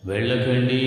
వెళ్ళకండి.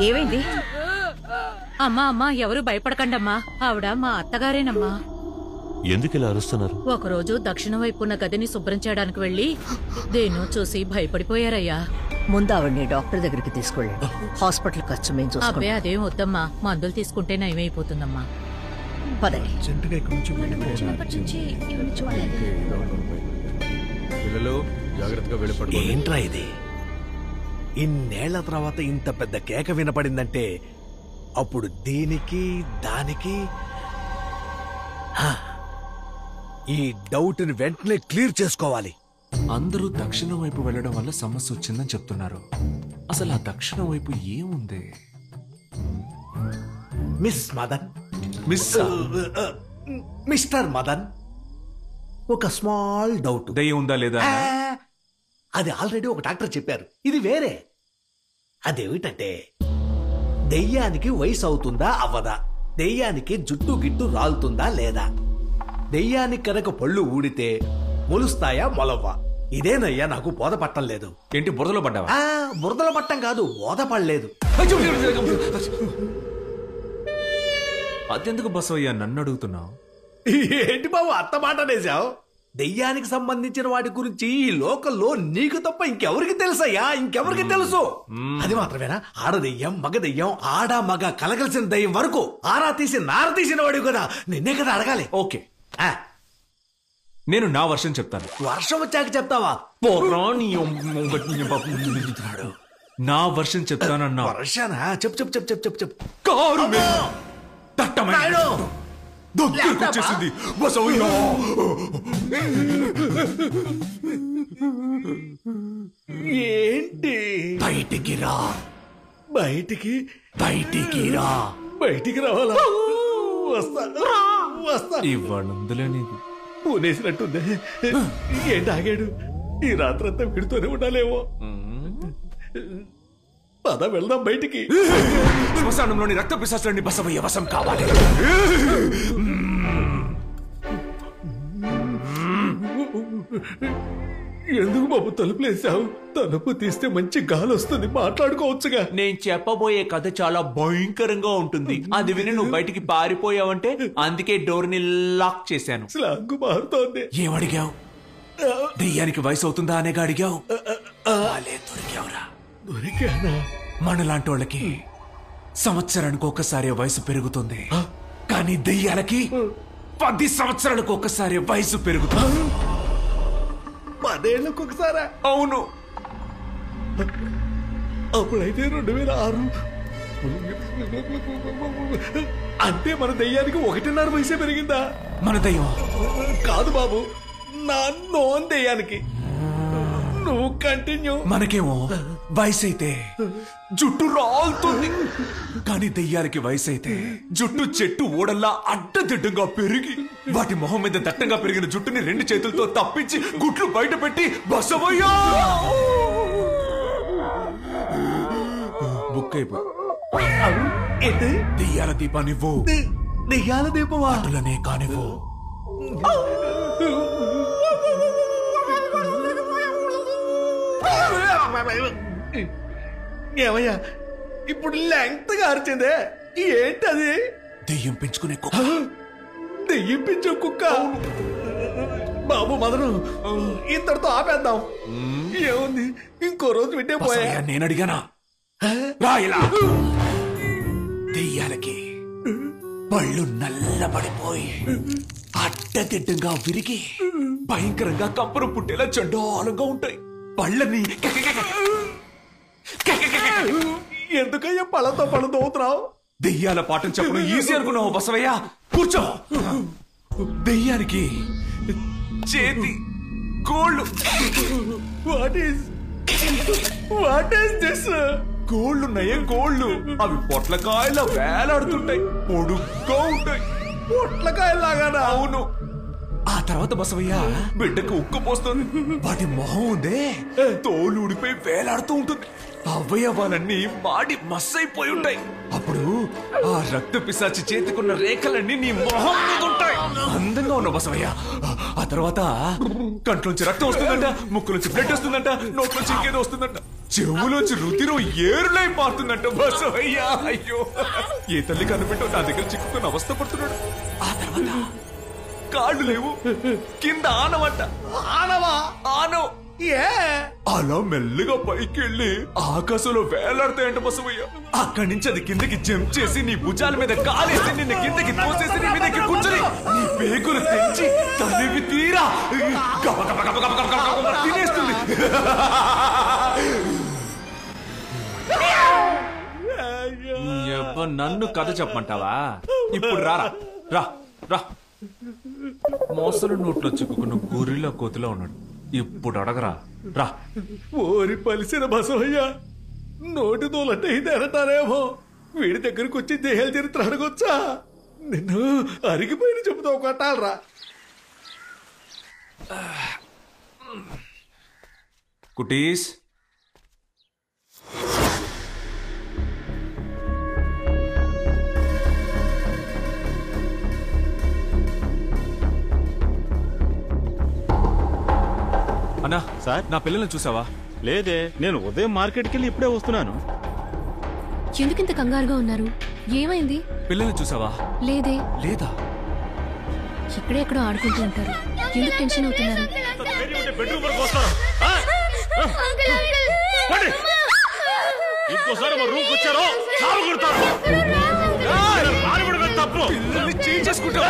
ఏమైంది? అమ్మా అమ్మా, ఎవరు భయపడకండమ్మా, ఆవిడ మా అత్తగారేనమ్మా. ఎందుకు ఇలా అరుస్తున్నారు? ఒకరోజు దక్షిణ వైపున్న గదిని శుభ్రం చేయడానికి వెళ్లి దేన్నో చూసి భయపడిపోయారయ్యా. ముందు ఆవిడ్ని డాక్టర్ దగ్గరికి తీసుకెళ్ళండి. హాస్పిటల్ ఖర్చు మేము చూసుకుంటాం. అబ్బే అదేం వద్దమ్మా, మందులు తీసుకుంటే నయమైపోతుందమ్మా. పదండి. ఏంట్రా ఇది? ఇన్నేళ్ల తర్వాత ఇంత పెద్ద కేక వినపడిందంటే అప్పుడు దీనికి దానికి ఈ డౌట్ ని వెంటనే క్లియర్ చేసుకోవాలి. అందరూ దక్షిణం వైపు వెళ్ళడం వల్ల సమస్య వచ్చిందని చెప్తున్నారు. అసలు ఆ దక్షిణం వైపు ఏముంది? మిస్ మదన్, మిస్టర్ మదన్, ఒక స్మాల్ డౌట్. దయ్యం ఉందా లేదా? అది ఆల్రెడీ ఒక డాక్టర్ చెప్పారు. ఇది వేరే. అదేమిటంటే దెయ్యానికి వయసు అవుతుందా అవ్వదా, దెయ్యానికి జుట్టు గిట్టు రాలుతుందా లేదా, దెయ్యానికి కనుక పళ్ళు ఊడితే మొలుస్తాయా మొలవ్వా? ఇదేనయ్యా నాకు బోధపట్టం లేదు. ఏంటి బురదలో పడ్డావా? బురదలో పట్టం కాదు, బోధపడలేదు. అదెందుకు బసవయ్యా నన్ను అడుగుతున్నావు? ఏంటి బాబు అత్త మాట అనేసావు? దెయ్యానికి సంబంధించిన వాటి గురించి ఈ లోకల్లో నీకు తప్ప ఇంకెవరికి తెలుసయ్యా? ఇంకెవరికి తెలుసు? అది మాత్రమేనా? ఆడ దెయ్యం, మగ దెయ్యం, ఆడ మగ కలగలిసిన దెయ్యం వరకు ఆరా తీసి నార తీసిన వాడు కదా, నిన్నే కదా అడగాలి. ఓకే, నేను నా వర్షం చెప్తాను. వర్షం వచ్చాక చెప్తావా? నా వర్షం చెప్తానన్నా. వర్షానా? చెప్పు చెప్పు చెప్పు చెప్పు చెప్పు చెప్పు. కారు దగ్గరకు వచ్చేసింది. ఏంటి? బయటికి రా. బయటికి? బయటికి రా. బయటికి రావాలా? వస్తా వస్తా. ఇవ్వనుందులే నీకు పూనేసినట్టుంది. ఏంటి ఆగాడు? ఈ రాత్రంతా విడుతూనే ఉండాలేమో. పద వెళ్దాం బయటికి. శ్మశానంలోని రక్త పిశాచాన్ని బసవయ్య వశం కావాలి. ఎందుకు బాబు తలుపులేసావు? తలుపు తీస్తే మంచి గాలి వస్తుంది, మాట్లాడుకోవచ్చుగా. నేను చెప్పబోయే కథ చాలా భయంకరంగా ఉంటుంది. అది విని నువ్వు బయటికి పారిపోయావంటే అందుకే డోర్ ని లాక్ చేశాను. స్లాంగు మారుతోంది. ఏమడిగావు? దెయ్యానికి వయసు అవుతుందా అనేగా అడిగావు. దొరికావురా. దొరికానా? మనలాంటి వాళ్ళకి సంవత్సరానికి ఒకసారి వయసు పెరుగుతుంది, కానీ దెయ్యాలకి 10 సంవత్సరాలకు ఒకసారి వయసు పెరుగుతుంది. 10 ఏళ్ళకు ఒకసారా? అవును. అప్పుడైతే 2006. అంటే మన దెయ్యానికి 1.5 వయసే పెరిగిందా? మన దయ్యం కాదు బాబు, నా నోన్ దెయ్యానికి. నువ్వు కంటిన్యూ. మనకేమో వయసు అయితే జుట్టు రాలుతుంది, కానీ దెయ్యాలకి వయసు అయితే జుట్టు చెట్టు ఓడల్లా అడ్డదిడ్డంగా పెరిగి వాటి మొహం మీద దట్టంగా పెరిగిన జుట్టుని 2 చేతులతో తప్పించి గుట్లు బయట పెట్టి బసవయ్యా బుక్ అయిపో. ఏంటి? దెయ్యాల దీపానివ్వు. దెయ్యాల దీపమా? అటులనే కానివ్వు. ఏమయ్యా ఇప్పుడు లెంగ్త్ గా అరిచిందే, ఏంటది? దెయ్యం పెంచుకునే కుక్క. దెయ్యం పెంచే కుక్క? బాబు మదను, ఇంతటితో ఆపేద్దాం. ఏముంది, ఇంకో రోజు వింటే పోయా. బసవయ్య, నేను అడిగానా? రా ఇలా. దెయ్యాలకి పళ్ళు నల్లబడిపోయి అడ్డదిడ్డంగా విరిగి భయంకరంగా కంపరం పుట్టేలా చండాలంగా ఉంటాయి. పళ్ళని ఎందుకయ్యా పళ్ళతో పళ్ళు తోగుతున్నావు? దెయ్యాల పాఠం చెప్పడం ఈజీ అనుకున్నావు బసవయ్య. కూర్చో. దెయ్యానికి చేతి గోళ్ళు. What is this? గోళ్ళున్నాయే గోళ్ళు, అవి పొట్లకాయలా వేలాడుతుంటాయి, పొడుగ్గా ఉంటాయి. పొట్లకాయలాగానా? అవును. ఆ తర్వాత బసవయ్య బిడ్డకు ఉక్కు పోస్తుంది. వాటి మొహం ఉందే తోలు ఊడిపోయి వేలాడుతూ ఉంటుంది. అవయవాలన్నీ మాడి మస్సైపోయి ఉంటాయి. అప్పుడు ఆ రక్త పిశాచి చేతికున్న రేఖలన్నీ నీ మొహం మీద ఉంటాయి. అందంగా ఉన్న బసవయ్య. ఆ తర్వాత కంట్లోంచి రక్తం వస్తుందంట, ముక్కులోంచి బ్లడ్ వస్తుందంట, నోట్లోంచి ఇంకేదో వస్తుందంట, చెవులోంచి రుతిరో ఏరులై పారుతుందంట బసవయ్య. అయ్యో, ఏ తల్లి కనిపెట్టో నా దగ్గర చిక్కుకుని అవస్థ పడుతున్నాడు. ఆ తర్వాత కాళ్ళు లేవు, కింద ఆనవంట. ఆనవా? ఆనో. ఏ? అలా మెల్లగా పైకి వెళ్ళి ఆకాశంలో వేలాడతాయంట బసవయ్య. అక్కడి నుంచి అది కిందకి జంప్ చేసి నీ భుజాల మీద కాలేసి నిన్ను కిందకి తోసేసి నీ మీదకి కూర్చొని నీ పేగులు తెంచి తనివి తీరా గబ గబ గబ గబ గబ గబ గబ తినేస్తుంది. నన్ను కథ చెప్పమంటావా? ఇప్పుడు రారా, రా రా. మోసలు నోట్లో చిక్కుకున్న గొర్రెల కోతిలో ఉన్నాడు. ఇప్పుడు అడగరా, రా. ఓరి పలిసిన బసవయ్య, నోటి తోలంటే ఇది అనటారేమో. వీడి దగ్గరకు వచ్చి దేహాల చరిత్ర అడగొచ్చా? నిన్ను అరిగిపోయిన చెబుతా కొట్టాలరా. కుటీస్, అన్నా సార్? నా పిల్లల్ని చూసావా? లేదే, నేను ఉదయం మార్కెట్కి వెళ్ళి ఇప్పుడే వస్తున్నాను. ఎందుకింత కంగారుగా ఉన్నారు? ఏమైంది? పిల్లల్ని చూసావా? లేదే. లేదా? ఇక్కడే ఎక్కడో ఆడుకుంటూ ఉంటారు. ఎందుకు టెన్షన్ అవుతున్నారు? ఇంకోసారి మా రూమ్కి వచ్చారో కాలు కొడతారు. పిల్లల్ని చేంజ్ చేసుకుంటా.